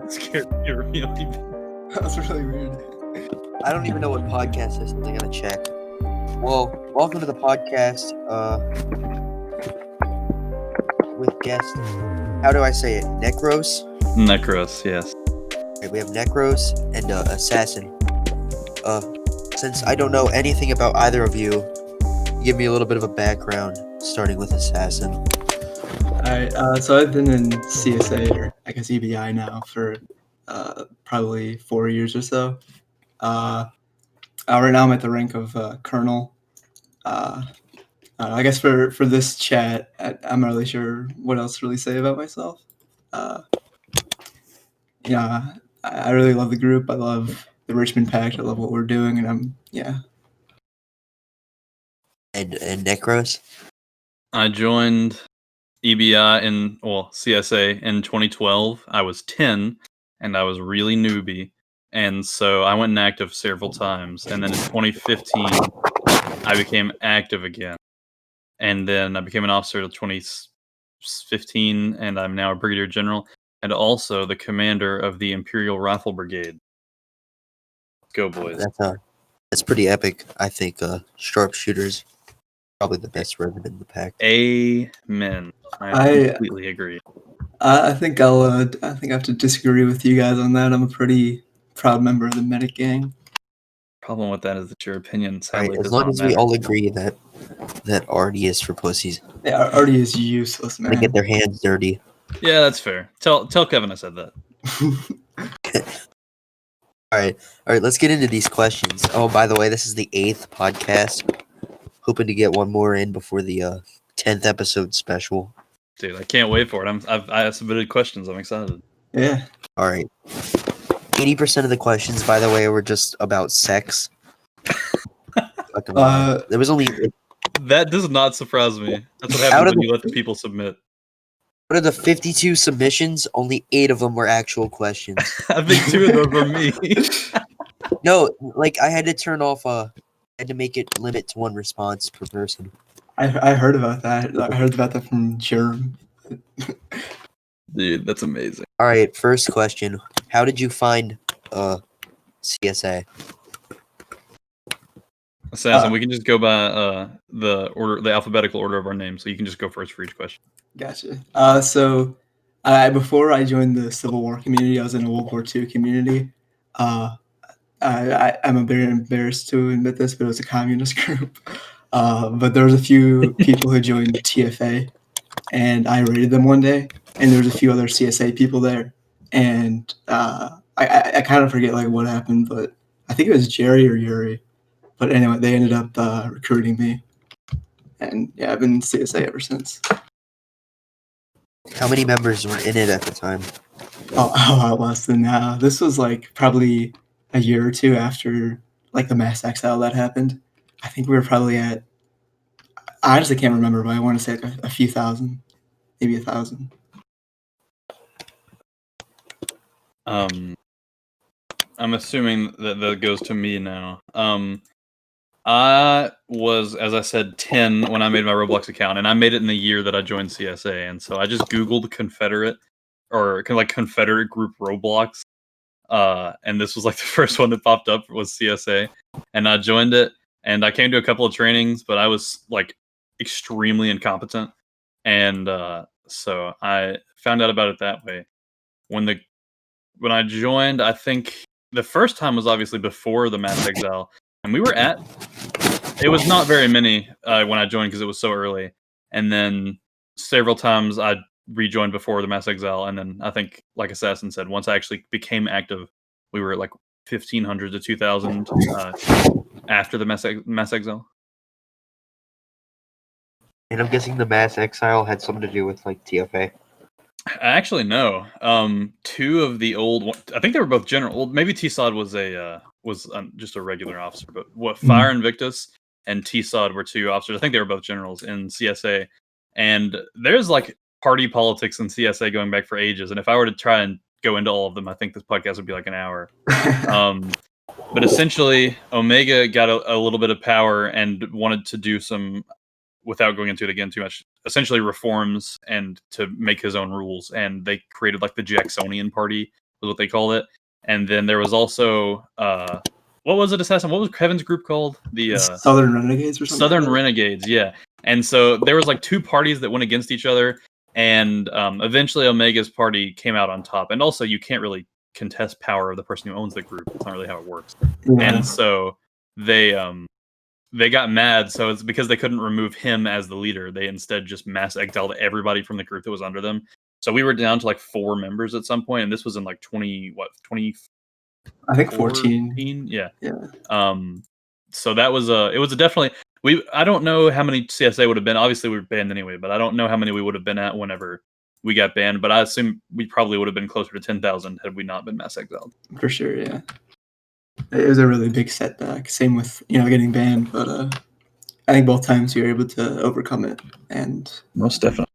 scared me really bad. That's really weird. I don't even know what podcast this is. I gotta check. Well, welcome to the podcast. With guest, how do I say it? Nekros. Nekros, yes. Okay, we have Nekros and Assassin. Since I don't know anything about either of you, give me a little bit of a background, starting with Assassin. Alright, so I've been in CSA, or I guess EBI now, for probably 4 years or so. Right now I'm at the rank of Colonel. I guess for this chat, I'm not really sure what else to really say about myself. Yeah, I really love the group. I love the Richmond Pact. I love what we're doing, and And Nekros. I joined CSA in 2012. I was 10 and I was really newbie. And so I went inactive several times. And then in 2015, I became active again. And then I became an officer in 2015, and I'm now a brigadier general and also the commander of the Imperial Rifle Brigade. Go, boys. That's pretty epic. I think sharpshooters probably the best weapon in the pack. Amen. I completely agree. I think I have to disagree with you guys on that. I'm a pretty proud member of the medic gang. Problem with that is that your opinion sadly Right, as does long not as matter. we all agree that RD is for pussies. Yeah, RD is useless, man. They get their hands dirty. Yeah, that's fair. Tell Kevin I said that. All right. Let's get into these questions. Oh, by the way, this is the 8th podcast. Hoping to get one more in before the 10th episode special. Dude, I can't wait for it. I submitted questions. I'm excited. Yeah. All right. 80% of the questions, by the way, were just about sex. There was only. That does not surprise me. That's what happens when you let the people submit. Out of the 52 submissions, only 8 of them were actual questions. I think 2 of those were me. No, like I had to turn off. I had to make it limit to 1 response per person. I heard about that. I heard about that from Jerm. Dude, that's amazing. All right, first question: how did you find CSA? Assassin, we can just go by the alphabetical order of our names, so you can just go first for each question. Gotcha. So before I joined the Civil War community, I was in a World War II community. I'm a bit embarrassed to admit this, but it was a communist group. But there was a few people who joined TFA, and I raided them one day, and there was a few other CSA people there, and I kind of forget like what happened, but I think it was Jerry or Yuri. But anyway, they ended up recruiting me, and yeah, I've been in CSA ever since. How many members were in it at the time? A lot less than now. This was like probably a year or 2 after like the mass exile that happened. I think we were probably at. I honestly can't remember, but I want to say like a few thousand, maybe 1,000. I'm assuming that goes to me now. I was, as I said, 10 when I made my Roblox account, and I made it in the year that I joined CSA, and so I just Googled Confederate group Roblox, and this was like the first one that popped up was CSA, and I joined it, and I came to a couple of trainings, but I was like extremely incompetent, and so I found out about it that way. When I joined, I think the first time was obviously before the mass exile, and it was not very many when I joined because it was so early, and then several times I rejoined before the mass exile, and then I think, like Assassin said, once I actually became active, we were at like 1,500 to 2,000 after the mass exile. And I'm guessing the mass exile had something to do with like TFA. Actually, no. 2 of the old, I think they were both general. Well, maybe T-Sod was just a regular officer, but Fire Invictus and T-Sod were 2 officers. I think they were both generals in CSA. And there's like party politics in CSA going back for ages. And if I were to try and go into all of them, I think this podcast would be like an hour. But essentially, Omega got a little bit of power and wanted to do some, without going into it again too much, essentially reforms and to make his own rules. And they created like the Jacksonian Party, was what they called it. And then there was also what was it, Assassin? What was Kevin's group called? The Southern Renegades or something. Southern like that? Renegades, yeah. And so there was like two parties that went against each other, and eventually Omega's party came out on top. And also, you can't really contest power of the person who owns the group. That's not really how it works. Yeah. And so they got mad. So it's because they couldn't remove him as the leader. They instead just mass exiled everybody from the group that was under them. So we were down to like 4 members at some point, and this was in like 20 I think 14. Yeah. Yeah. So that was it was definitely I don't know how many CSA would have been. Obviously we were banned anyway, but I don't know how many we would have been at whenever we got banned. But I assume we probably would have been closer to 10,000 had we not been mass exiled. For sure, yeah. It was a really big setback. Same with getting banned, but I think both times you were able to overcome it. And most definitely.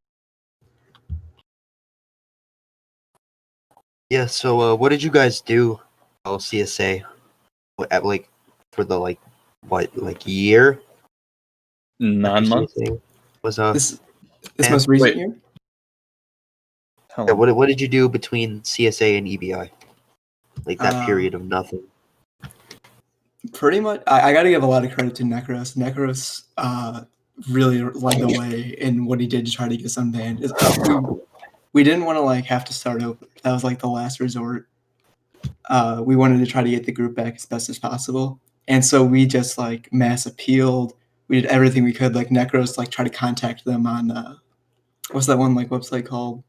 Yeah. So, what did you guys do? CSA, at for the year? 9 months. CSA was this most recent year. Yeah, what did you do between CSA and EBI? Like that period of nothing. Pretty much, I got to give a lot of credit to Nekros. Nekros really led the way in what he did to try to get us unbanned. We didn't want to have to start over. That was the last resort. We wanted to try to get the group back as best as possible, and so we just mass appealed. We did everything we could. Nekros tried to contact them on what's that one website called?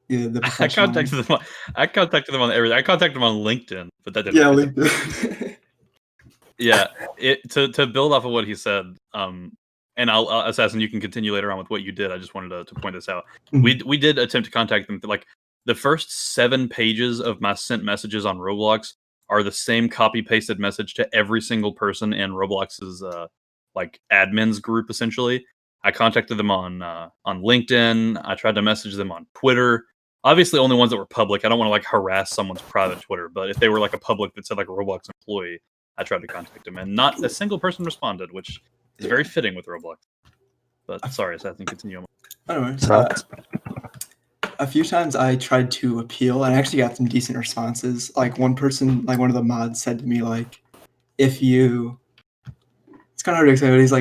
The I contacted them. I contacted them on everything. I contacted them on LinkedIn, but that didn't. LinkedIn. Yeah, to build off of what he said, and I'll Assassin, you can continue later on with what you did. I just wanted to point this out. Mm-hmm. We did attempt to contact them. The first 7 pages of my sent messages on Roblox are the same copy pasted message to every single person in Roblox's admins group. Essentially, I contacted them on LinkedIn. I tried to message them on Twitter. Obviously, only ones that were public. I don't want to harass someone's private Twitter, but if they were a public that said a Roblox employee, I tried to contact them, and not a single person responded, which is very fitting with Roblox. But sorry, Assassin, continue on. Anyways, a few times I tried to appeal, and I actually got some decent responses. One person, one of the mods said to me, if you... It's kind of hard to explain, but he's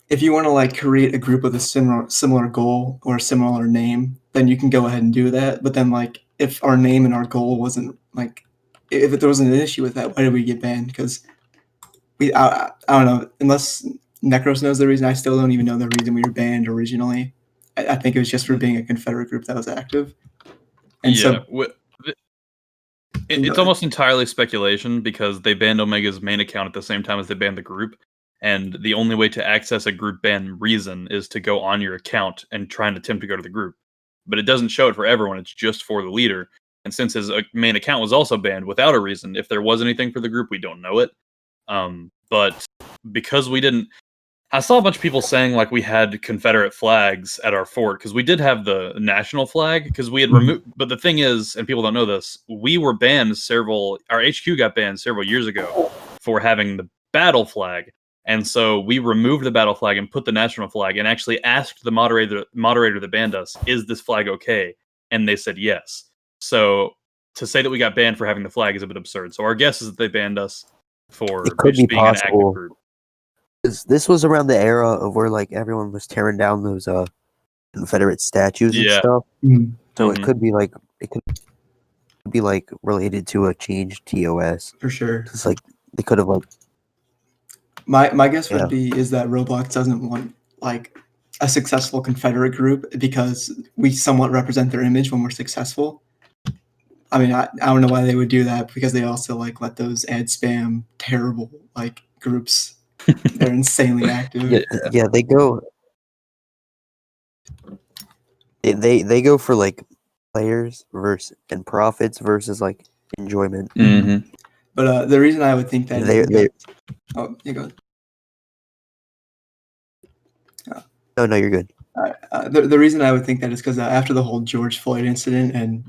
if you want to create a group with a similar goal or a similar name, then you can go ahead and do that. But then if our name and our goal wasn't if there wasn't an issue with that, why did we get banned? Because I don't know, unless Nekros knows the reason. I still don't even know the reason we were banned originally. I think it was just for being a Confederate group that was active. And it's almost entirely speculation because they banned Omega's main account at the same time as they banned the group. And the only way to access a group ban reason is to go on your account and try and attempt to go to the group. But it doesn't show it for everyone. It's just for the leader. And since his main account was also banned without a reason, if there was anything for the group, we don't know it. But because we didn't... I saw a bunch of people saying we had Confederate flags at our fort, because we did have the national flag, because we had removed... But the thing is, and people don't know this, we were banned our HQ got banned several years ago for having the battle flag. And so we removed the battle flag and put the national flag and actually asked the moderator that banned us, is this flag okay? And they said yes. So to say that we got banned for having the flag is a bit absurd. So our guess is that they banned us for just being an active group. This was around the era of where everyone was tearing down those Confederate statues and stuff. Mm-hmm. So it could be it could be related to a changed TOS. For sure. It's they could have My guess would be is that Roblox doesn't want a successful Confederate group because we somewhat represent their image when we're successful. I mean, I don't know why they would do that, because they also let those ad spam terrible groups. They're insanely active. Yeah, they go. They go for players versus and profits versus enjoyment. Mm-hmm. But the reason I would think that oh, you go. No, you're good. The reason I would think that is because after the whole George Floyd incident and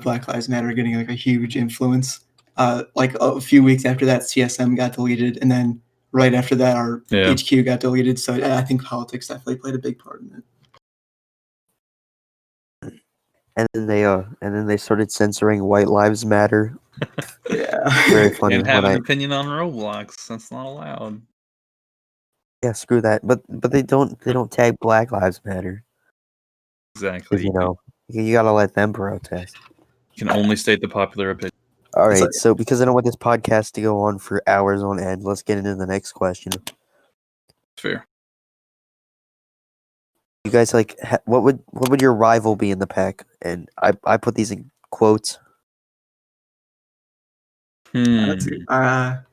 Black Lives Matter getting a huge influence, a few weeks after that, CSM got deleted, and then right after that, our HQ got deleted. So I think politics definitely played a big part in it. and then they started censoring White Lives Matter. Yeah. Very funny Can't have when an I opinion on Roblox. That's not allowed. yeah screw that. But they don't tag Black Lives Matter because Exactly. you gotta let them protest. You can only state the popular opinion. All It's right, like- so because I don't want this podcast to go on for hours on end, let's get into the next question. Fair. You guys like what would your rival be in the pack? And I put these in quotes. That's, I'm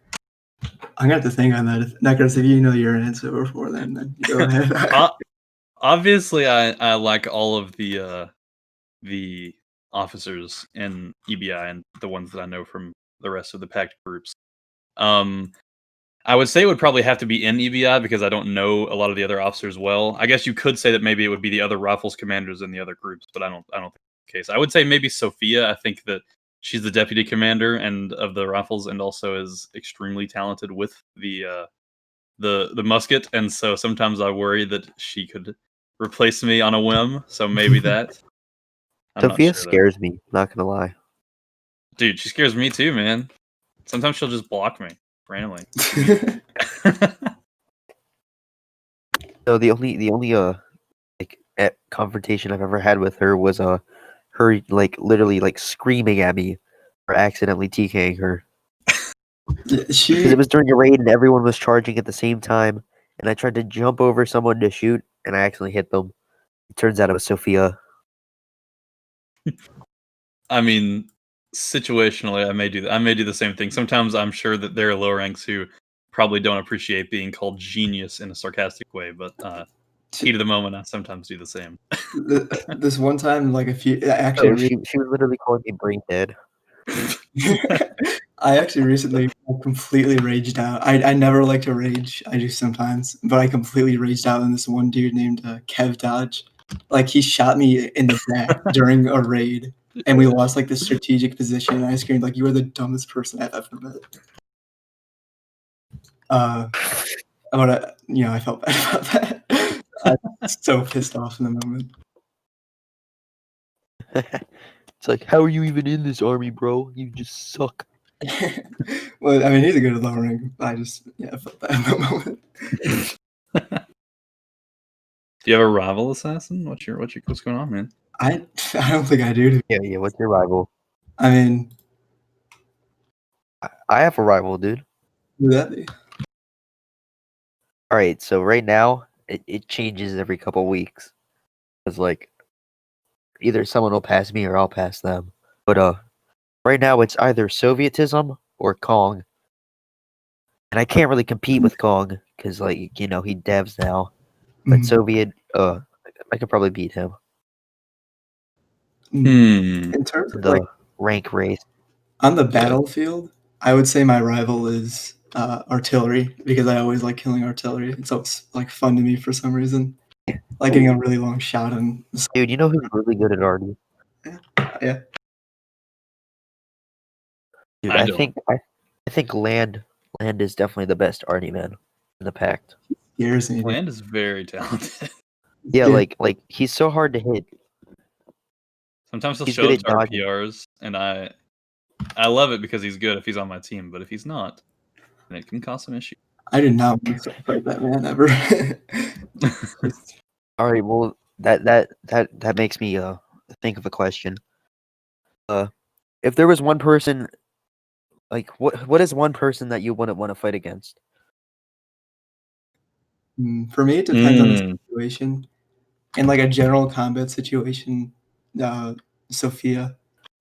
gonna have to think on that. Nekros, if you know your answer before then go ahead. Obviously, I like all of the officers in EBI and the ones that I know from the rest of the packed groups. I would say it would probably have to be in EBI because I don't know a lot of the other officers well. I guess you could say that maybe it would be the other rifles commanders in the other groups, but I don't think that's the case. I would say maybe Sophia. I think that she's the deputy commander and of the rifles, and also is extremely talented with the musket. And so sometimes I worry that she could replace me on a whim. So maybe that. I'm not Sophia sure though. scares me. Not gonna lie. Dude, she scares me too, man. Sometimes she'll just block me randomly. So the only like confrontation I've ever had with her was her like literally like screaming at me for accidentally TKing her because it was during a raid and everyone was charging at the same time, and I tried to jump over someone to shoot and I accidentally hit them. It turns out it was Sophia. I mean, situationally, I may do that. I may do the same thing. Sometimes I'm sure that there are low ranks who probably don't appreciate being called genius in a sarcastic way, but heat of the moment, I sometimes do the same. This one time, like Oh, actually, she was literally calling me brain dead. I actually recently completely raged out. I never like to rage. I do sometimes, but I completely raged out on this one dude named Kev Dodge. Like he shot me in the back during a raid, and we lost like the strategic position. And I screamed like, "You are the dumbest person I've ever met." I felt bad about that. I was so pissed off in the moment. It's like, how are you even in this army, bro? You just suck. Well, I mean, he's a good lowering. I felt bad in the moment. Do you have a rival assassin? What's going on, man? I don't think I do. Yeah. What's your rival? I mean, I have a rival, dude. who would that be? All right, so right now it changes every couple weeks. It's like either someone will pass me or I'll pass them. But right now it's either Sovietism or Kong. And I can't really compete with Kong because like he devs now. But Mm. Soviet, I could probably beat him. In terms of like The rank race. on the battlefield, I would say my rival is artillery because I always like killing artillery. It's always like fun to me for some reason. Like getting a really long shot and Dude, you know who's really good at arty? yeah. Dude, I I don't. think Land is definitely the best arty man in the pact. Scares me. Land is very talented. Yeah, like he's so hard to hit. Sometimes he'll He's show good up at to our dodging. PRs, and I love it because he's good if he's on my team, but if he's not, then it can cause some issues. I did not want to fight that man ever. All right, well that makes me think of a question. If there was one person, like what is one person that you wouldn't want to fight against? For me, it depends on the situation. In like a general combat situation, Sophia,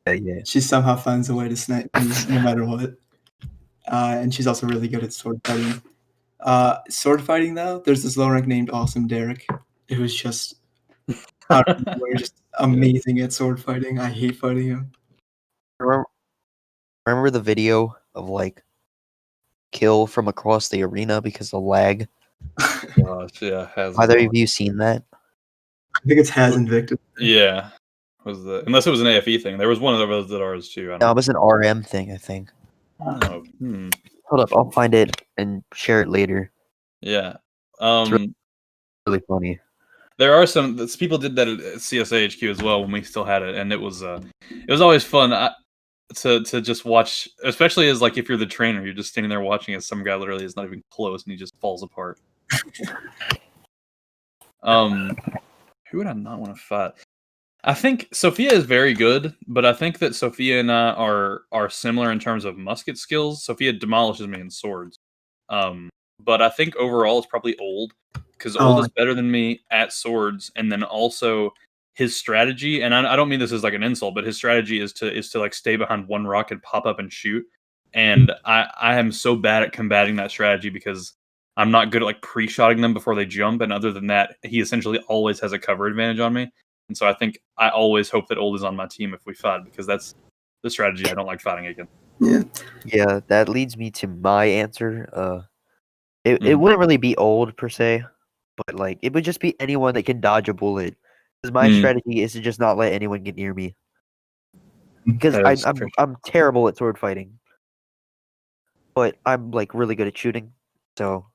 Yeah. she somehow finds a way to snipe me no matter what. And she's also really good at sword fighting. Sword fighting though, there's this low rank named Awesome Derek, who's just out of nowhere, just amazing at sword fighting. I hate fighting him. Remember the video of like kill from across the arena because of lag? Gosh, yeah, has Either of you seen that? I think it's Has Invictus. Yeah, was the unless it was an AFE thing. There was one of those at ours too. I No, it don't was an RM thing, I think. know. Hold up, I'll find it and share it later. Yeah. really funny. There are some people did that at CSA HQ as well when we still had it, and it was always fun to just watch, especially as like if you're the trainer, you're just standing there watching as some guy literally is not even close and he just falls apart. Who would I not want to fight? I think Sophia is very good, but I think that Sophia and I are similar in terms of musket skills. Sophia demolishes me in swords. But I think overall it's probably Old, because Old is better than me at swords, and then also his strategy, and I don't mean this as like an insult, but his strategy is to like stay behind one rock and pop up and shoot. And I am so bad at combating that strategy because I'm not good at like pre-shotting them before they jump, and other than that, he essentially always has a cover advantage on me. And so I think I always hope that Old is on my team if we fight, because that's the strategy I don't like fighting again. Yeah, that leads me to my answer. It wouldn't really be Old per se, but like it would just be anyone that can dodge a bullet. Because my strategy is to just not let anyone get near me. Because I'm terrible at sword fighting, but I'm like really good at shooting. So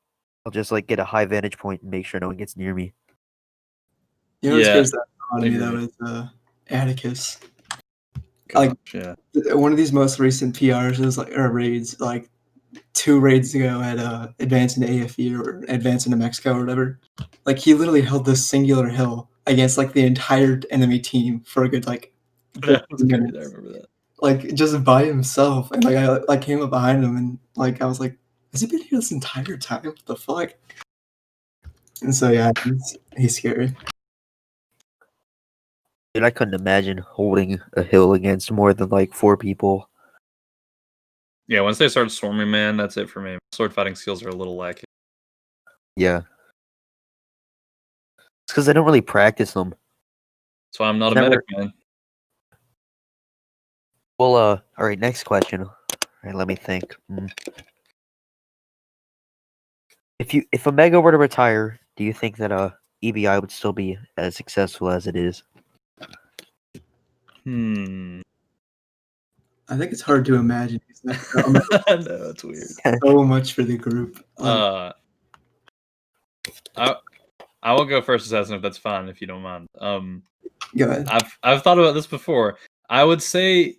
I'll just like get a high vantage point and make sure no one gets near me. You know what scares that out of me though is Atticus. Gosh, one of these most recent PRs is like or raids, like 2 raids ago at Advance into AFE or Advance into Mexico or whatever. Like he literally held this singular hill against like the entire enemy team for a good like 15 minutes. I remember that. Like just by himself, and like I like came up behind him and like I was like, has he been here this entire time? What the fuck? And so yeah, he's scary. Dude, I couldn't imagine holding a hill against more than like 4 people. Yeah, once they start swarming, man, that's it for me. Sword fighting skills are a little lacking. Yeah. It's because I don't really practice them. That's why I'm not a medic, man. Well, all right, next question. All right, let me think. If Omega were to retire, do you think that EBI would still be as successful as it is? I think it's hard to imagine. No, it's weird. So much for the group. I will go first, Assassin, if that's fine, if you don't mind. Go ahead. I've thought about this before. I would say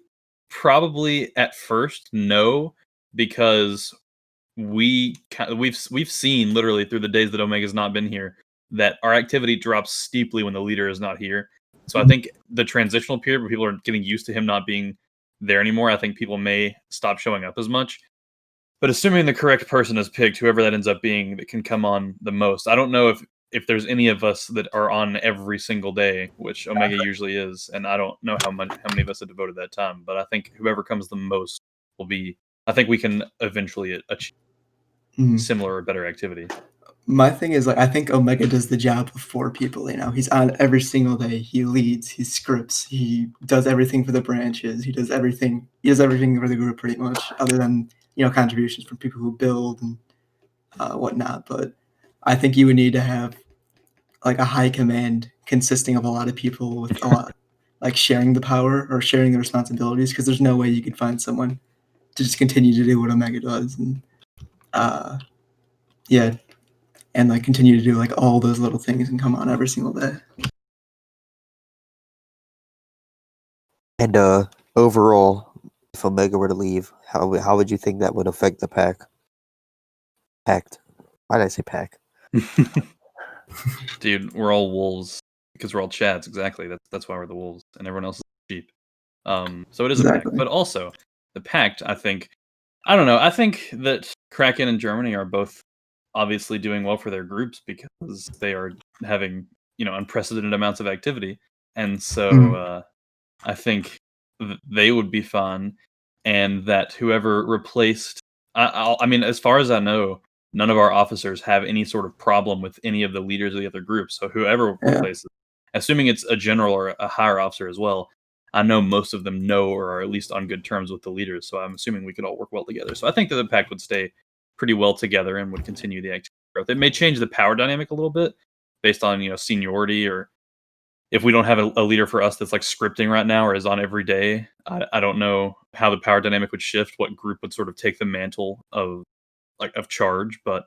probably at first no, because we've seen literally through the days that Omega's not been here that our activity drops steeply when the leader is not here. So I think the transitional period where people are getting used to him not being there anymore, I think people may stop showing up as much. But assuming the correct person is picked, whoever that ends up being that can come on the most, I don't know if there's any of us that are on every single day, which Omega usually is, and I don't know how many of us have devoted that time. But I think whoever comes the most will be. I think we can eventually achieve similar or better activity. My thing is like I think Omega does the job of 4 people. You know, he's on every single day. He leads. He scripts. He does everything for the branches. He does everything. He does everything for the group pretty much, other than contributions from people who build and whatnot. But I think you would need to have like a high command consisting of a lot of people with a lot like sharing the power or sharing the responsibilities, because there's no way you could find someone to just continue to do what Omega does and and like continue to do like all those little things and come on every single day. And overall, if Omega were to leave, how would you think that would affect the pack? Pact. Why did I say pack? Dude, we're all wolves because we're all Chads. Exactly. That's why we're the wolves, and everyone else is sheep. So it is a pact. But also, the pact, I think, I don't know. I think that Kraken and Germany are both obviously doing well for their groups because they are having unprecedented amounts of activity, and so I think they would be fun, and that whoever replaced, I mean, as far as I know, none of our officers have any sort of problem with any of the leaders of the other groups. So whoever replaces, assuming it's a general or a higher officer as well, I know most of them know or are at least on good terms with the leaders. So I'm assuming we could all work well together. So I think that the pack would stay pretty well together and would continue the activity growth. It may change the power dynamic a little bit based on seniority, or if we don't have a leader for us that's like scripting right now or is on every day. I don't know how the power dynamic would shift, what group would sort of take the mantle of charge, but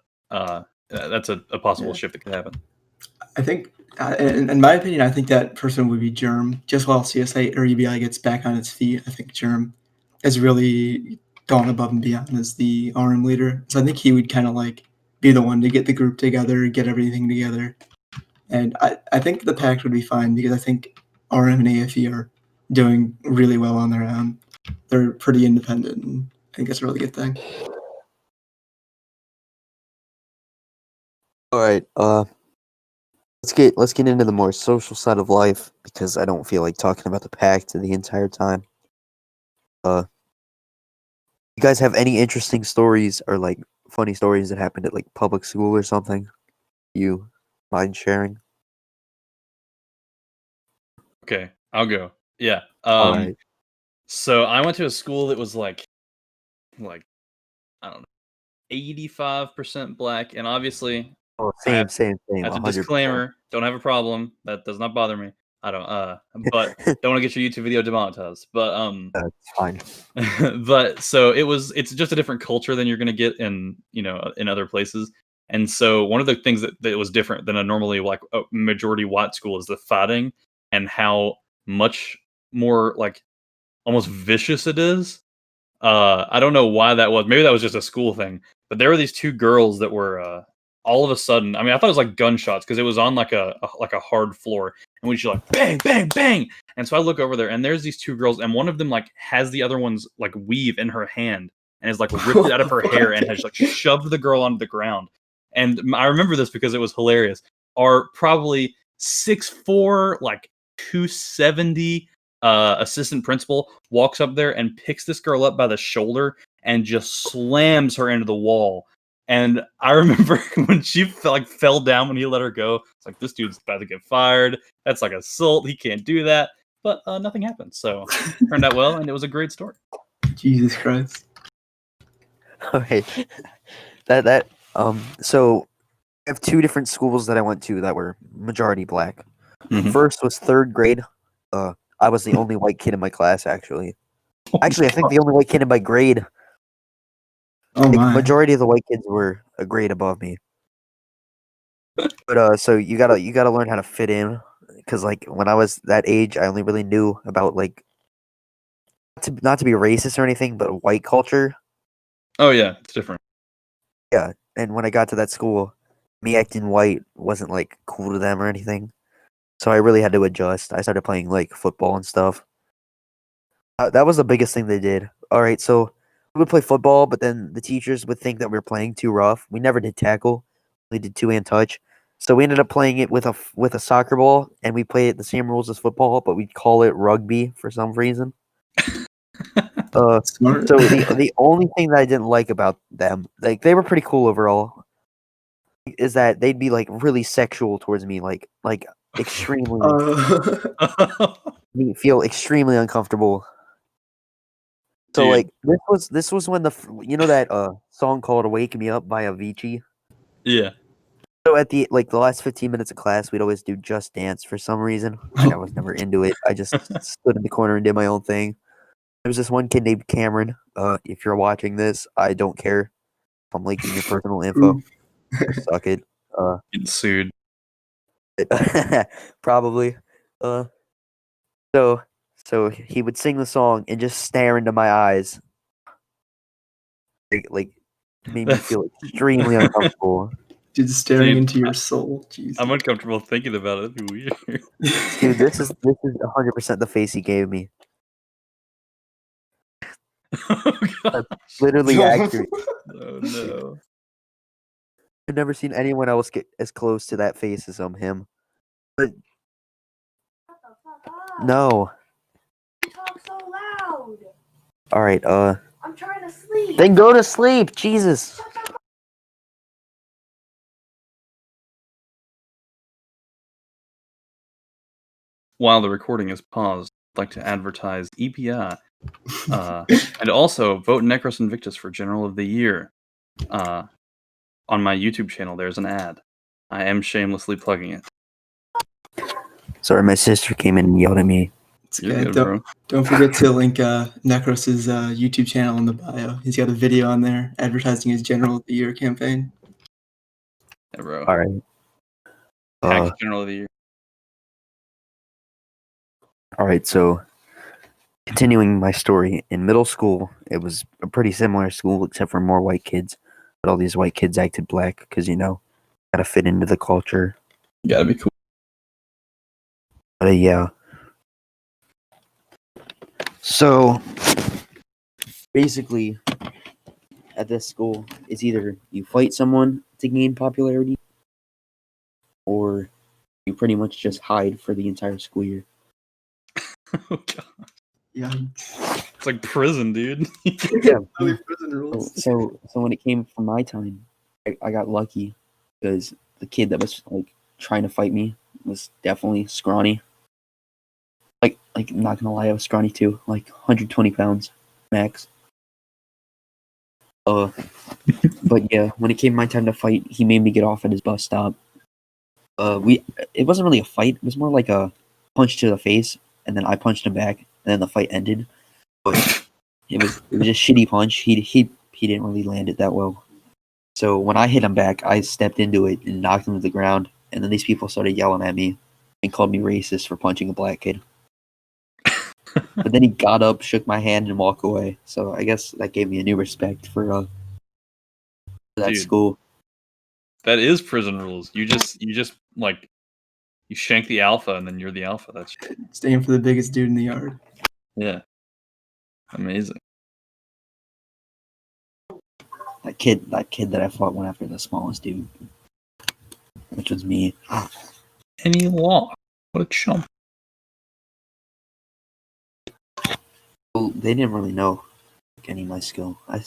that's a possible shift that could happen. I think In my opinion, I think that person would be Germ. Just while CSA or EBI gets back on its feet, I think Germ has really gone above and beyond as the RM leader. So I think he would kind of like be the one to get the group together, get everything together. And I think the pact would be fine because I think RM and AFE are doing really well on their own. They're pretty independent, and I think that's a really good thing. All right. Let's get into the more social side of life because I don't feel like talking about the pact the entire time. You guys have any interesting stories or like funny stories that happened at like public school or something? You mind sharing? Okay, I'll go. Yeah. All right. So I went to a school that was like I don't know, 85% black, and obviously Oh, I have same. that's a 100%. disclaimer. Don't have a problem. That does not bother me. I don't. But don't want to get your YouTube video demonetized. But That's fine. but so it's just a different culture than you're gonna get in in other places. And so one of the things that was different than a normally like a majority white school is the fighting and how much more like almost vicious it is. I don't know why that was. Maybe that was just a school thing. But there were these two girls that were all of a sudden. I mean, I thought it was like gunshots because it was on like a hard floor, and we just like bang, bang, bang. And so I look over there, and there's these two girls, and one of them like has the other one's like weave in her hand, and is like ripped it out of her hair, and has like shoved the girl onto the ground. And I remember this because it was hilarious. Our probably 6'4", like 270 assistant principal walks up there and picks this girl up by the shoulder and just slams her into the wall. And I remember when she fell down when he let her go. It's like, this dude's about to get fired. That's like assault. He can't do that. But nothing happened. So it turned out well, and it was a great story. Jesus Christ. Okay. So I have two different schools that I went to that were majority black. Mhm. First was third grade. I was the only white kid in my class, actually. Actually, I think the only white kid in my grade. Oh Like, my. majority of the white kids were a grade above me. But so you gotta learn how to fit in, because like when I was that age, I only really knew about like not to be racist or anything, but white culture. Oh yeah, it's different. Yeah, and when I got to that school, me acting white wasn't like cool to them or anything. So I really had to adjust. I started playing like football and stuff. That was the biggest thing they did. All right, so we would play football, but then the teachers would think that we were playing too rough. We never did tackle. We did two-hand touch. So we ended up playing it with a soccer ball, and we played it the same rules as football, but we'd call it rugby for some reason. Smart. So the only thing that I didn't like about them, like they were pretty cool overall, is that they'd be like really sexual towards me, like extremely me feel extremely uncomfortable. So Dude. like this was when you know that song called "Wake Me Up" by Avicii. Yeah. So at the last 15 minutes of class, we'd always do Just Dance for some reason. Like I was never into it. I just stood in the corner and did my own thing. There was this one kid named Cameron. If you're watching this, I don't care if I'm leaking your personal info. Suck it. Getting sued. Probably. So he would sing the song and just stare into my eyes. Like made me feel extremely uncomfortable. Dude, staring Dude, into your soul. Jesus. I'm uncomfortable thinking about it. It'd be weird. Dude, this is 100% the face he gave me. Oh god. Literally accurate. Oh no. I've never seen anyone else get as close to that face as him. But no. You talk so loud. All right. I'm trying to sleep. Then go to sleep. Jesus. While the recording is paused, I'd like to advertise EPI. And also vote Nekros Invictus for General of the Year. On my YouTube channel, there's an ad. I am shamelessly plugging it. Sorry, my sister came in and yelled at me. It's You're okay. good, bro. Don't forget to link Nekros' YouTube channel in the bio. He's got a video on there advertising his General of the Year campaign. Yeah, bro. All right. Packed General of the Year. All right, so continuing my story, in middle school, it was a pretty similar school except for more white kids. But all these white kids acted black because, gotta fit into the culture. Gotta be cool. But yeah. So basically, at this school, it's either you fight someone to gain popularity, or you pretty much just hide for the entire school year. Oh, God. Yeah. It's like prison, dude. Yeah. Only prison rules. So when it came from my time, I got lucky because the kid that was like trying to fight me was definitely scrawny. Like I'm not gonna lie, I was scrawny too, like 120 pounds max. But yeah, when it came my time to fight, he made me get off at his bus stop. It wasn't really a fight; it was more like a punch to the face, and then I punched him back, and then the fight ended. But it was just shitty punch. He didn't really land it that well. So when I hit him back, I stepped into it and knocked him to the ground, and then these people started yelling at me and called me racist for punching a black kid. But then he got up, shook my hand, and walked away. So I guess that gave me a new respect for that Dude. school. That is prison rules. You just like you shank the alpha and then you're the alpha. That's Staying for the biggest dude in the yard. yeah. Amazing. That kid that I fought went after the smallest dude, which was me. And he lost. What a chump. Well, they didn't really know any of my skill. I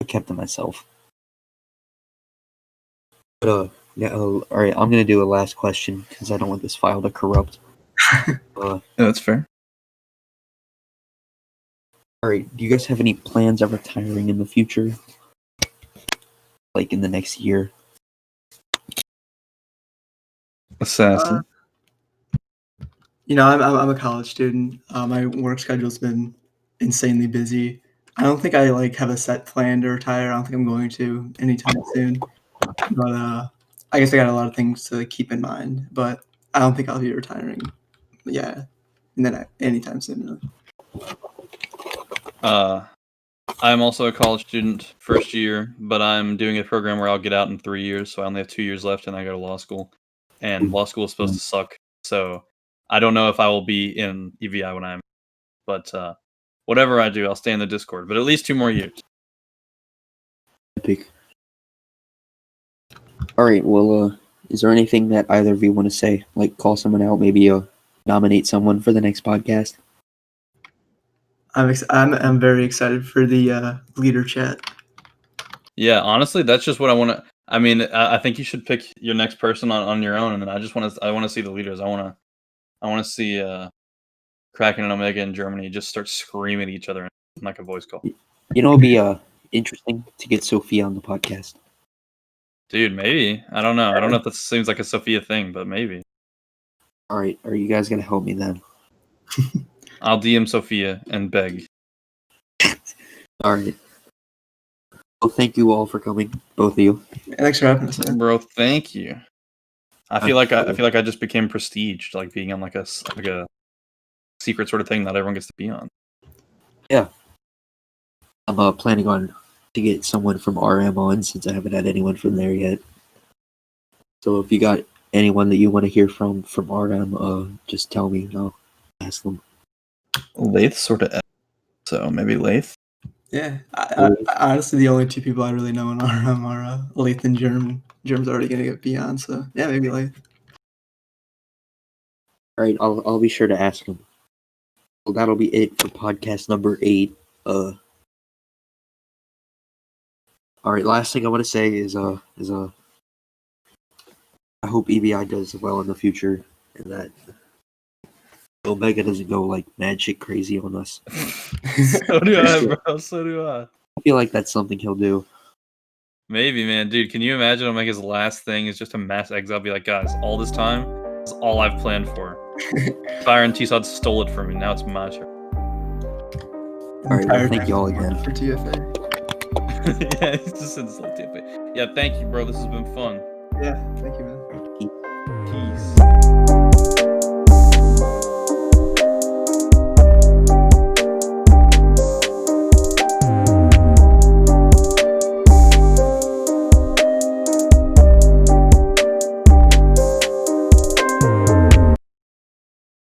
kept to myself. But yeah. All right. I'm gonna do a last question because I don't want this file to corrupt. Yeah, that's fair. All right. Do you guys have any plans of retiring in the future? Like in the next year? Assassin. I'm a college student. My work schedule's been insanely busy. I don't think I have a set plan to retire. I don't think I'm going to anytime soon. But I guess I got a lot of things to keep in mind. But I don't think I'll be retiring. Yeah, and then anytime soon. Really. I'm also a college student, first year, but I'm doing a program where I'll get out in 3 years, so I only have 2 years left, and I go to law school. And law school is supposed to suck, so I don't know if I will be in EVI when I'm. But whatever I do, I'll stay in the Discord. But at least 2 more years. Epic. All right. Well, is there anything that either of you want to say? Like call someone out, maybe nominate someone for the next podcast? I'm very excited for the leader chat. Yeah, honestly, that's just what I want to. I mean, I think you should pick your next person on your own, and then I want to see the leaders. I want to see Kraken and Omega in Germany just start screaming at each other like a voice call. It'd be interesting to get Sophia on the podcast. Dude, maybe. I don't know. I don't know if that seems like a Sophia thing, but maybe. All right. Are you guys gonna help me then? I'll DM Sophia and beg. All right. Well, thank you all for coming, both of you. Thanks for having us, man. Bro, thank you. I feel like I just became prestiged, like being on like a secret sort of thing that everyone gets to be on. Yeah. I'm planning on to get someone from RM on since I haven't had anyone from there yet. So if you got anyone that you want to hear from RM, just tell me and I'll ask them. Lath sort of. So maybe Lath. Yeah, I honestly, the only 2 people I really know in RM are Leith and Germ. Germ's already gonna get beyond, so yeah, maybe Leith. All right, I'll be sure to ask them. Well, that'll be it for podcast number 8. All right, last thing I want to say is I hope EVI does well in the future and that Omega doesn't go like mad shit crazy on us. So do I, bro. So do I. I feel like that's something he'll do. Maybe, man. Dude, can you imagine Omega's last thing is just a mass exile? Be like, guys, all this time is all I've planned for. Fire and T-Sod stole it from me. Now it's my turn. All right, well, thank you all again. For TFA. Yeah, he's just in this little TFA. Yeah, thank you, bro. This has been fun. Yeah, thank you, man.